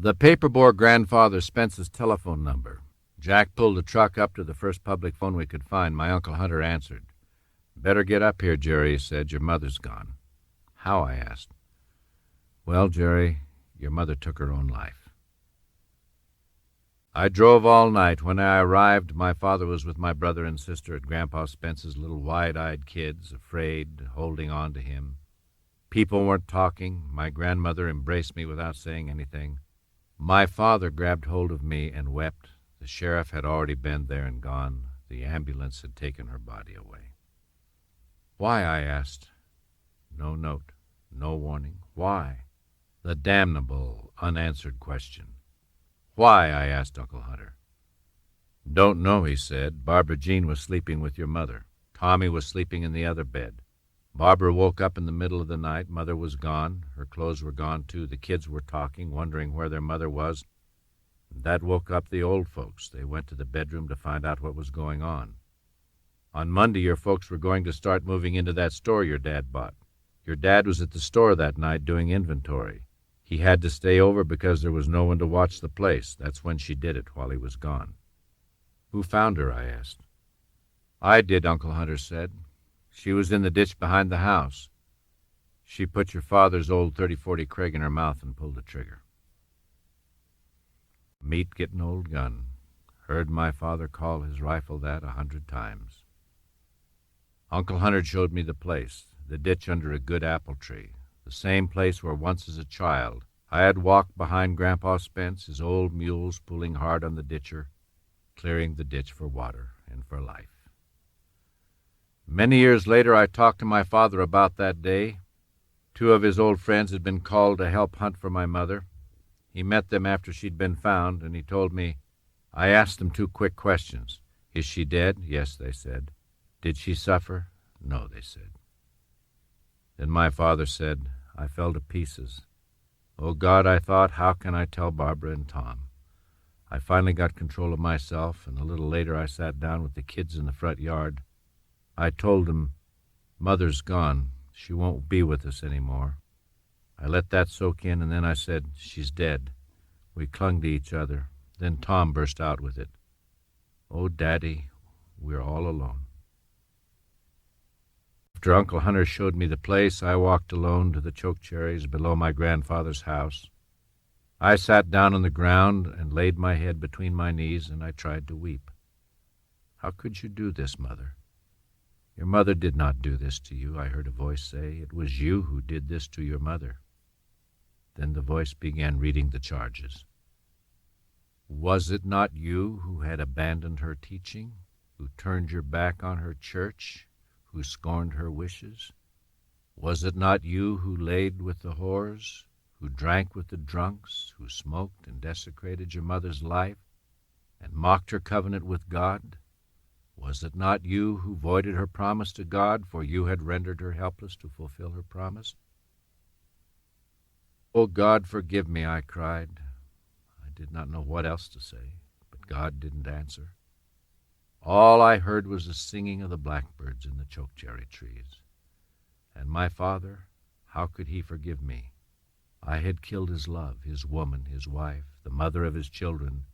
The paper bore Grandfather Spence's telephone number. Jack pulled the truck up to the first public phone we could find. My Uncle Hunter answered. "Better get up here, Jerry," he said. "Your mother's gone." "How?" I asked. "Well, Jerry, your mother took her own life." I drove all night. When I arrived, my father was with my brother and sister at Grandpa Spence's, little wide-eyed kids, afraid, holding on to him. People weren't talking. My grandmother embraced me without saying anything. My father grabbed hold of me and wept. The sheriff had already been there and gone. The ambulance had taken her body away. "Why?" I asked. No note, no warning. Why? The damnable, unanswered question. "Why?" I asked Uncle Hunter. "Don't know," he said. "Barbara Jean was sleeping with your mother. Tommy was sleeping in the other bed. Barbara woke up in the middle of the night. Mother was gone. Her clothes were gone, too. The kids were talking, wondering where their mother was. That woke up the old folks. They went to the bedroom to find out what was going on. On Monday, your folks were going to start moving into that store your dad bought. Your dad was at the store that night doing inventory. He had to stay over because there was no one to watch the place. That's when she did it, while he was gone." "Who found her?" I asked. "I did," Uncle Hunter said. "She was in the ditch behind the house. She put your father's old 30-40 Craig in her mouth and pulled the trigger." Meat getting old gun. Heard my father call his rifle that 100 times. Uncle Hunter showed me the place, the ditch under a good apple tree, the same place where once as a child I had walked behind Grandpa Spence, his old mules pulling hard on the ditcher, clearing the ditch for water and for life. Many years later, I talked to my father about that day. 2 of his old friends had been called to help hunt for my mother. He met them after she'd been found, and he told me, I asked them 2 quick questions. "Is she dead?" "Yes," they said. "Did she suffer?" "No," they said. Then my father said, I fell to pieces. "Oh, God," I thought, "how can I tell Barbara and Tom?" I finally got control of myself, and a little later I sat down with the kids in the front yard. I told them, "Mother's gone. She won't be with us anymore." I let that soak in, and then I said, "She's dead." We clung to each other. Then Tom burst out with it. "Oh, Daddy, we're all alone." After Uncle Hunter showed me the place, I walked alone to the chokecherries below my grandfather's house. I sat down on the ground and laid my head between my knees, and I tried to weep. "How could you do this, Mother? Your mother did not do this to you," I heard a voice say. "It was you who did this to your mother." Then the voice began reading the charges. "Was it not you who had abandoned her teaching, who turned your back on her church, who scorned her wishes? Was it not you who laid with the whores, who drank with the drunks, who smoked and desecrated your mother's life, and mocked her covenant with God? Was it not you who voided her promise to God, for you had rendered her helpless to fulfill her promise?" "Oh, God, forgive me," I cried. I did not know what else to say, but God didn't answer. All I heard was the singing of the blackbirds in the chokecherry trees. And my father, how could he forgive me? I had killed his love, his woman, his wife, the mother of his children.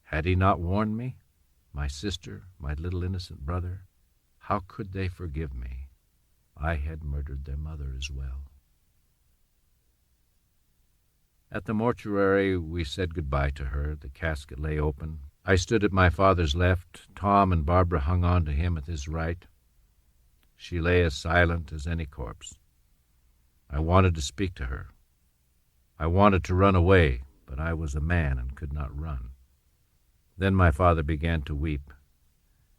Had he not warned me? My sister, my little innocent brother, how could they forgive me? I had murdered their mother as well. At the mortuary, we said goodbye to her. The casket lay open. I stood at my father's left. Tom and Barbara hung on to him at his right. She lay as silent as any corpse. I wanted to speak to her. I wanted to run away, but I was a man and could not run. Then my father began to weep,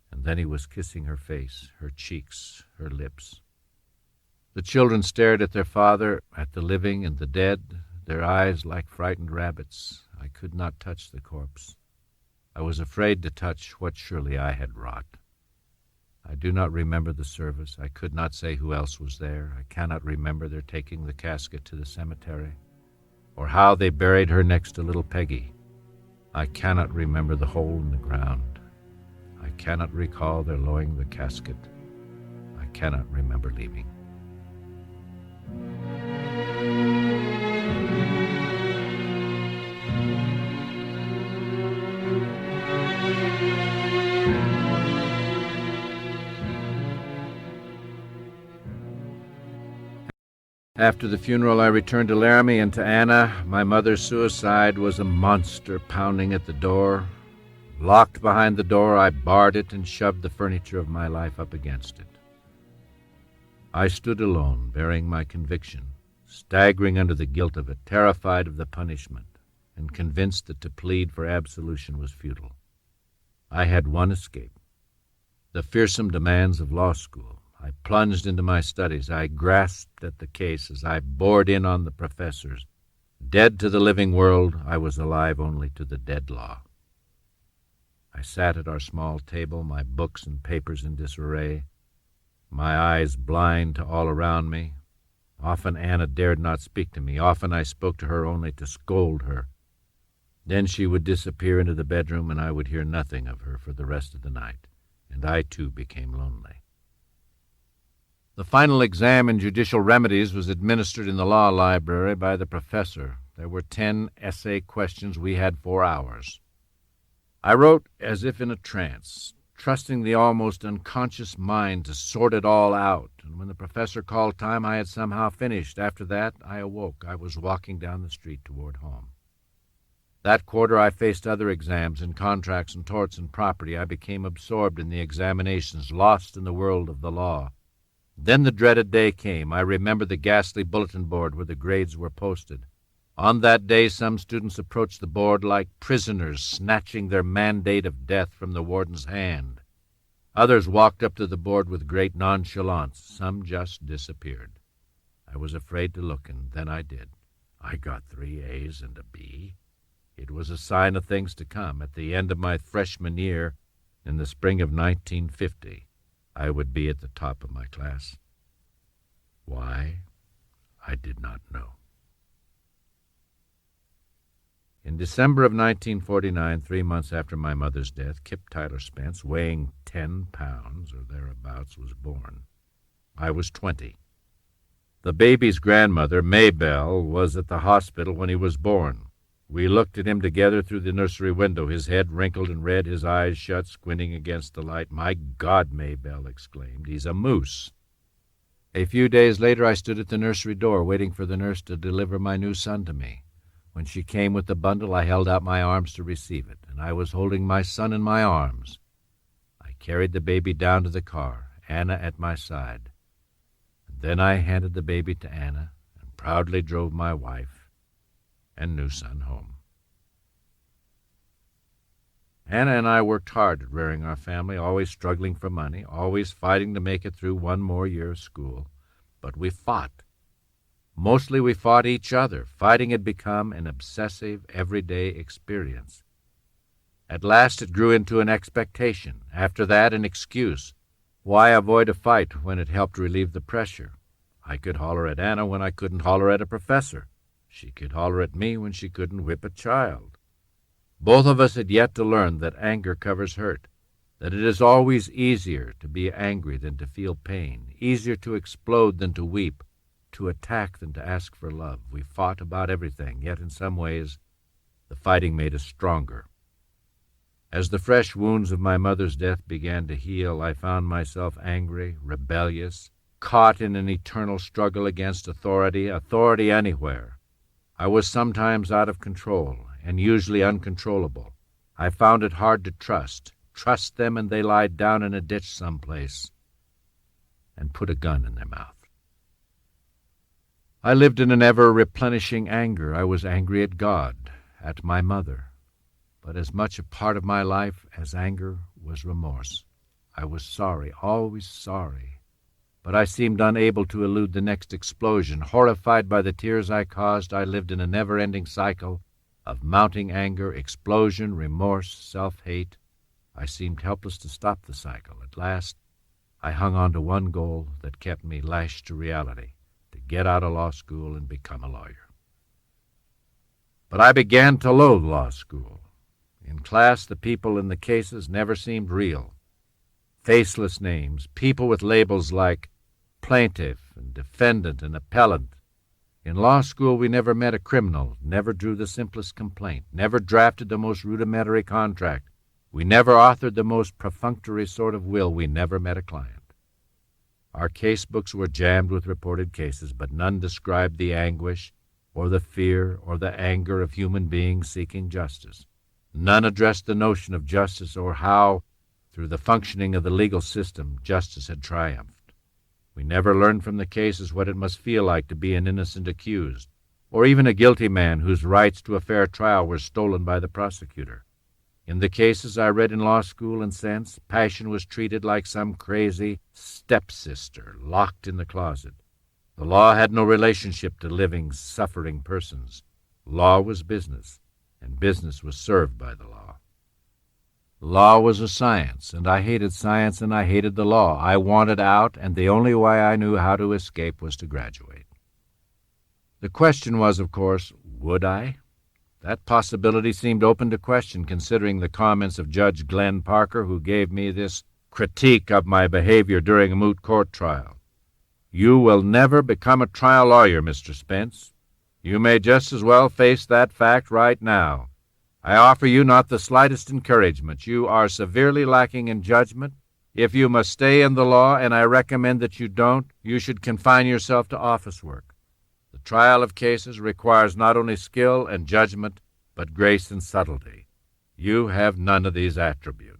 and then he was kissing her face, her cheeks, her lips. The children stared at their father, at the living and the dead, their eyes like frightened rabbits. I could not touch the corpse. I was afraid to touch what surely I had wrought. I do not remember the service. I could not say who else was there. I cannot remember their taking the casket to the cemetery, or how they buried her next to little Peggy. I cannot remember the hole in the ground. I cannot recall their lowering the casket. I cannot remember leaving. After the funeral, I returned to Laramie and to Anna. My mother's suicide was a monster pounding at the door. Locked behind the door, I barred it and shoved the furniture of my life up against it. I stood alone, bearing my conviction, staggering under the guilt of it, terrified of the punishment, and convinced that to plead for absolution was futile. I had one escape: the fearsome demands of law school. I plunged into my studies. I grasped at the cases. I bored in on the professors. Dead to the living world, I was alive only to the dead law. I sat at our small table, my books and papers in disarray, my eyes blind to all around me. Often Anna dared not speak to me. Often I spoke to her only to scold her. Then she would disappear into the bedroom, and I would hear nothing of her for the rest of the night, and I too became lonely. The final exam in judicial remedies was administered in the law library by the professor. There were 10 essay questions. We had 4 hours. I wrote as if in a trance, trusting the almost unconscious mind to sort it all out, and when the professor called time, I had somehow finished. After that, I awoke. I was walking down the street toward home. That quarter, I faced other exams in contracts and torts and property. I became absorbed in the examinations, lost in the world of the law. Then the dreaded day came. I remember the ghastly bulletin board where the grades were posted. On that day, some students approached the board like prisoners, snatching their mandate of death from the warden's hand. Others walked up to the board with great nonchalance. Some just disappeared. I was afraid to look, and then I did. I got 3 A's and a B. It was a sign of things to come. At the end of my freshman year, in the spring of 1950, I would be at the top of my class. Why? I did not know. In December of 1949, 3 months after my mother's death, Kip Tyler Spence, weighing 10 pounds or thereabouts, was born. I was 20. The baby's grandmother, Maybelle, was at the hospital when he was born. We looked at him together through the nursery window, his head wrinkled and red, his eyes shut, squinting against the light. "My God," Maybelle exclaimed, "he's a moose." A few days later, I stood at the nursery door, waiting for the nurse to deliver my new son to me. When she came with the bundle, I held out my arms to receive it, and I was holding my son in my arms. I carried the baby down to the car, Anna at my side. And then I handed the baby to Anna and proudly drove my wife and new son home. Anna and I worked hard at rearing our family, always struggling for money, always fighting to make it through one more year of school. But we fought. Mostly we fought each other. Fighting had become an obsessive, everyday experience. At last it grew into an expectation. After that, an excuse. Why avoid a fight when it helped relieve the pressure? I could holler at Anna when I couldn't holler at a professor. She could holler at me when she couldn't whip a child. Both of us had yet to learn that anger covers hurt, that it is always easier to be angry than to feel pain, easier to explode than to weep, to attack than to ask for love. We fought about everything, yet in some ways the fighting made us stronger. As the fresh wounds of my mother's death began to heal, I found myself angry, rebellious, caught in an eternal struggle against authority anywhere. I was sometimes out of control, and usually uncontrollable. I found it hard to trust them, and they lied down in a ditch someplace and put a gun in their mouth. I lived in an ever-replenishing anger. I was angry at God, at my mother. But as much a part of my life as anger was remorse. I was sorry, always sorry. But I seemed unable to elude the next explosion. Horrified by the tears I caused, I lived in a never-ending cycle of mounting anger, explosion, remorse, self-hate. I seemed helpless to stop the cycle. At last, I hung on to one goal that kept me lashed to reality: to get out of law school and become a lawyer. But I began to loathe law school. In class, the people in the cases never seemed real. Faceless names, people with labels like plaintiff and defendant and appellant. In law school, we never met a criminal, never drew the simplest complaint, never drafted the most rudimentary contract. We never authored the most perfunctory sort of will. We never met a client. Our case books were jammed with reported cases, but none described the anguish or the fear or the anger of human beings seeking justice. None addressed the notion of justice or how, through the functioning of the legal system, justice had triumphed. We never learned from the cases what it must feel like to be an innocent accused, or even a guilty man whose rights to a fair trial were stolen by the prosecutor. In the cases I read in law school and since, passion was treated like some crazy stepsister locked in the closet. The law had no relationship to living, suffering persons. Law was business, and business was served by the law. Law was a science, and I hated science and I hated the law. I wanted out, and the only way I knew how to escape was to graduate. The question was, of course, would I? That possibility seemed open to question, considering the comments of Judge Glenn Parker, who gave me this critique of my behavior during a moot court trial. "You will never become a trial lawyer, Mr. Spence. You may just as well face that fact right now. I offer you not the slightest encouragement. You are severely lacking in judgment. If you must stay in the law, and I recommend that you don't, you should confine yourself to office work. The trial of cases requires not only skill and judgment, but grace and subtlety. You have none of these attributes."